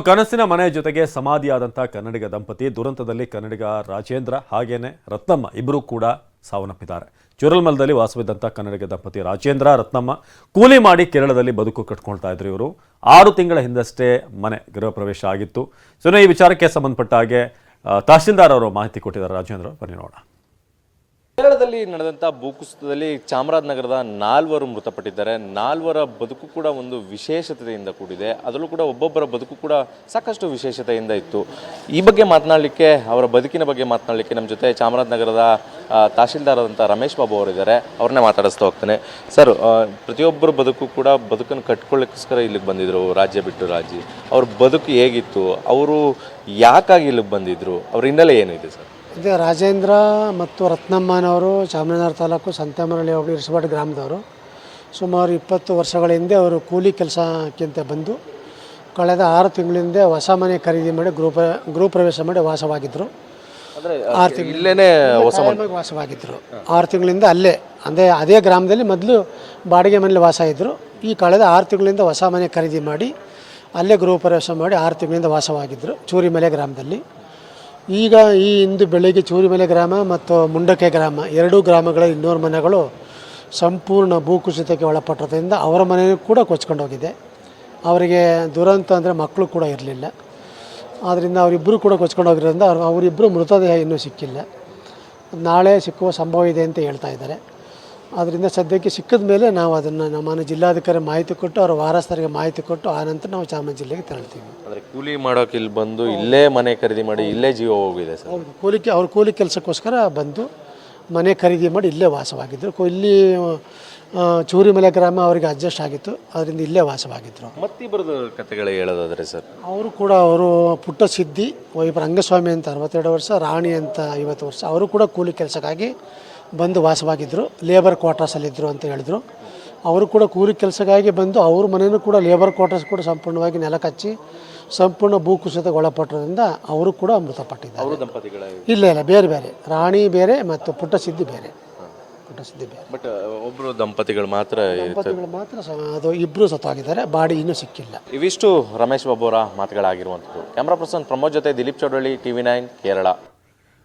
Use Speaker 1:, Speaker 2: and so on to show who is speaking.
Speaker 1: ಕನಸಿನ ಮನೆ ಜೊತೆಗೆ ಸಮಾಧಿಯಾದಂಥ ಕನ್ನಡಿಗ ದಂಪತಿ ದುರಂತದಲ್ಲಿ ಕನ್ನಡಿಗ ರಾಜೇಂದ್ರ ಹಾಗೇನೆ ರತ್ನಮ್ಮ ಇಬ್ಬರೂ ಕೂಡ ಸಾವನ್ನಪ್ಪಿದ್ದಾರೆ. ಚೂರಲ್ಮಲದಲ್ಲಿ ವಾಸವಿದ್ದಂಥ ಕನ್ನಡಿಗ ದಂಪತಿ ರಾಜೇಂದ್ರ ರತ್ನಮ್ಮ ಕೂಲಿ ಮಾಡಿ ಕೇರಳದಲ್ಲಿ ಬದುಕು ಕಟ್ಕೊಳ್ತಾ ಇದ್ರು. ಇವರು 6 ತಿಂಗಳ ಹಿಂದಷ್ಟೇ ಮನೆ ಗೃಹ ಪ್ರವೇಶ ಆಗಿತ್ತು. ಈ ವಿಚಾರಕ್ಕೆ ಸಂಬಂಧಪಟ್ಟ ಹಾಗೆ ತಹಶೀಲ್ದಾರ್ ಅವರು ಮಾಹಿತಿ ಕೊಟ್ಟಿದ್ದಾರೆ. ರಾಜೇಂದ್ರ, ಬನ್ನಿ ನೋಡೋಣ.
Speaker 2: ಕೇರಳದಲ್ಲಿ ನಡೆದಂಥ ಭೂಕುಸಿತದಲ್ಲಿ ಚಾಮರಾಜನಗರದ 4 ಮೃತಪಟ್ಟಿದ್ದಾರೆ. 4 ಬದುಕು ಕೂಡ ಒಂದು ವಿಶೇಷತೆಯಿಂದ ಕೂಡಿದೆ. ಅದರಲ್ಲೂ ಕೂಡ ಒಬ್ಬೊಬ್ಬರ ಬದುಕು ಕೂಡ ಸಾಕಷ್ಟು ವಿಶೇಷತೆಯಿಂದ ಇತ್ತು. ಈ ಬಗ್ಗೆ ಮಾತನಾಡಲಿಕ್ಕೆ, ಅವರ ಬದುಕಿನ ಬಗ್ಗೆ ಮಾತನಾಡಲಿಕ್ಕೆ ನಮ್ಮ ಜೊತೆ ಚಾಮರಾಜನಗರದ ತಹಶೀಲ್ದಾರ್ ಆದಂಥ ರಮೇಶ್ ಬಾಬು ಅವರಿದ್ದಾರೆ. ಅವ್ರನ್ನೇ ಮಾತಾಡಿಸ್ತಾ ಹೋಗ್ತಾನೆ. ಸರ್, ಪ್ರತಿಯೊಬ್ಬರ ಬದುಕು ಕೂಡ ಬದುಕನ್ನು ಕಟ್ಕೊಳ್ಳೋಕ್ಕೋಸ್ಕರ ಇಲ್ಲಿಗೆ ಬಂದಿದ್ರು, ರಾಜ್ಯ ಬಿಟ್ಟು ರಾಜ್ಯ. ಅವ್ರ ಬದುಕು ಹೇಗಿತ್ತು, ಅವರು ಯಾಕಾಗಿ ಇಲ್ಲಿಗೆ ಬಂದಿದ್ರು, ಅವ್ರ ಹಿನ್ನೆಲೆ ಏನಿದೆ ಸರ್?
Speaker 3: ಇದೇ ರಾಜೇಂದ್ರ ಮತ್ತು ರತ್ನಮ್ಮನವರು ಚಾಮರಾಜನಗರ ತಾಲೂಕು ಸಂತೆಮರಳಿ ಹೋಬಳಿ ಇರಿಸವಾಡ ಗ್ರಾಮದವರು. ಸುಮಾರು 20 ವರ್ಷಗಳ ಹಿಂದೆ ಅವರು ಕೂಲಿ ಕೆಲಸಕ್ಕಿಂತ ಬಂದು ಕಳೆದ 6 ತಿಂಗಳಿಂದ ಹೊಸ ಮನೆ ಖರೀದಿ ಮಾಡಿ ಗೃಹ ಪ್ರವೇಶ ಮಾಡಿ ವಾಸವಾಗಿದ್ದರು. 6 ತಿಂಗಳೇ ವಾಸವಾಗಿದ್ದರು. 6 ತಿಂಗಳಿಂದ ಅಲ್ಲೇ ಅದೇ ಗ್ರಾಮದಲ್ಲಿ ಮೊದಲು ಬಾಡಿಗೆ ಮನೇಲಿ ವಾಸ ಇದ್ದರು. ಈ ಕಳೆದ 6 ತಿಂಗಳಿಂದ ಹೊಸ ಮನೆ ಖರೀದಿ ಮಾಡಿ ಅಲ್ಲೇ ಗೃಹ ಪ್ರವೇಶ ಮಾಡಿ 6 ತಿಂಗಳಿಂದ ವಾಸವಾಗಿದ್ದರು ಚೂರಿಮಲೆ ಗ್ರಾಮದಲ್ಲಿ. ಈಗ ಇಂದು ಬೆಳಗ್ಗೆ ಚೂರಿಮಲೆ ಗ್ರಾಮ ಮತ್ತು ಮುಂಡಕೆ ಗ್ರಾಮ 2 ಗ್ರಾಮಗಳ 200 ಮನೆಗಳು ಸಂಪೂರ್ಣ ಭೂಕುಸಿತಕ್ಕೆ ಒಳಪಟ್ಟಿರೋದ್ರಿಂದ ಅವರ ಮನೆಯೂ ಕೂಡ ಕೊಚ್ಕೊಂಡು ಹೋಗಿದೆ. ಅವರಿಗೆ ದುರಂತ ಅಂದರೆ ಮಕ್ಕಳು ಕೂಡ ಇರಲಿಲ್ಲ. ಆದ್ದರಿಂದ ಅವರಿಬ್ಬರು ಕೂಡ ಕೊಚ್ಕೊಂಡು ಹೋಗಿರೋದ್ರಿಂದ ಅವರಿಬ್ಬರು ಮೃತದೇಹ ಇನ್ನೂ ಸಿಕ್ಕಿಲ್ಲ. ನಾಳೆ ಸಿಕ್ಕುವ ಸಂಭವ ಇದೆ ಅಂತ ಹೇಳ್ತಾ ಇದ್ದಾರೆ. ಆದ್ದರಿಂದ ಸದ್ಯಕ್ಕೆ ಸಿಕ್ಕಿದ ಮೇಲೆ ನಾವು ಅದನ್ನು ನಮ್ಮ ಜಿಲ್ಲಾಧಿಕಾರಿ ಮಾಹಿತಿ ಕೊಟ್ಟು ಅವರ ವಾರಸ್ಥರಿಗೆ ಮಾಹಿತಿ ಕೊಟ್ಟು ಆನಂತರ ನಾವು ಚಾಮರಾಜ ಜಿಲ್ಲೆಗೆ ತೆರಳ್ತೀವಿ.
Speaker 2: ಅಂದರೆ ಕೂಲಿ ಮಾಡೋಕೆ ಇಲ್ಲಿ ಬಂದು ಇಲ್ಲೇ ಮನೆ ಖರೀದಿ ಮಾಡಿ ಇಲ್ಲೇ ಜೀವ ಹೋಗಿದೆ ಸರ್?
Speaker 3: ಹೌದು, ಕೂಲಿ ಕೆಲಸಕ್ಕೋಸ್ಕರ ಬಂದು ಮನೆ ಖರೀದಿ ಮಾಡಿ ಇಲ್ಲೇ ವಾಸವಾಗಿದ್ದರು. ಇಲ್ಲಿ ಚೂರಿಮಲೆ ಗ್ರಾಮ ಅವರಿಗೆ ಅಡ್ಜಸ್ಟ್ ಆಗಿತ್ತು, ಅದರಿಂದ ಇಲ್ಲೇ ವಾಸವಾಗಿದ್ದರು.
Speaker 2: ಮತ್ತಿಬ್ಬರದು ಕಥೆಗಳು ಹೇಳೋದಾದರೆ ಸರ್?
Speaker 3: ಅವರು ಪುಟ್ಟ ಸಿದ್ದಿ, ಇಬ್ಬರು ರಂಗಸ್ವಾಮಿ ಅಂತ 62 ವರ್ಷ, ರಾಣಿ ಅಂತ 50 ವರ್ಷ. ಅವರು ಕೂಡ ಕೂಲಿ ಕೆಲಸಕ್ಕಾಗಿ ಬಂದು ವಾಸವಾಗಿದ್ದರು. ಲೇಬರ್ ಕ್ವಾರ್ಟರ್ಸಲ್ಲಿದ್ದರು ಅಂತ ಹೇಳಿದ್ರು. ಅವರು ಕೂಡ ಕೂಲಿ ಕೆಲಸಕ್ಕಾಗಿ ಬಂದು ಅವ್ರ ಮನೆಯೂ ಕೂಡ ಲೇಬರ್ ಕ್ವಾರ್ಟರ್ಸ್ ಕೂಡ ಸಂಪೂರ್ಣವಾಗಿ ನೆಲ ಕಚ್ಚಿ ಸಂಪೂರ್ಣ ಭೂಕುಸಿತಕ್ಕೆ ಒಳಪಟ್ಟರಿಂದ ಅವರು ಕೂಡ ಮೃತಪಟ್ಟಿದ್ದಾರೆ. ಇಲ್ಲ, ಬೇರೆ ಬೇರೆ. ರಾಣಿ ಬೇರೆ ಮತ್ತು ಪುಟ್ಟ ಸಿದ್ದಿ ಬೇರೆ.
Speaker 2: ಬಟ್ ಒಬ್ಬರು ದಂಪತಿಗಳು ಮಾತ್ರ
Speaker 3: ಅದು ಇಬ್ಬರು ಸತ್ತೋಗಿದ್ದಾರೆ. ಬಾಡಿ ಇನ್ನೂ ಸಿಕ್ಕಿಲ್ಲ.
Speaker 2: ಇವಿಷ್ಟು ರಮೇಶ್ ಬಾಬು ಅವರ ಮಾತುಗಳಾಗಿರುವಂಥದ್ದು. ಕ್ಯಾಮ್ರಾ ಪರ್ಸನ್ ಪ್ರಮೋದ್ ಜೊತೆ ದಿಲೀಪ್ ಚೌಡಳ್ಳಿ, TV9 ಕೇರಳ.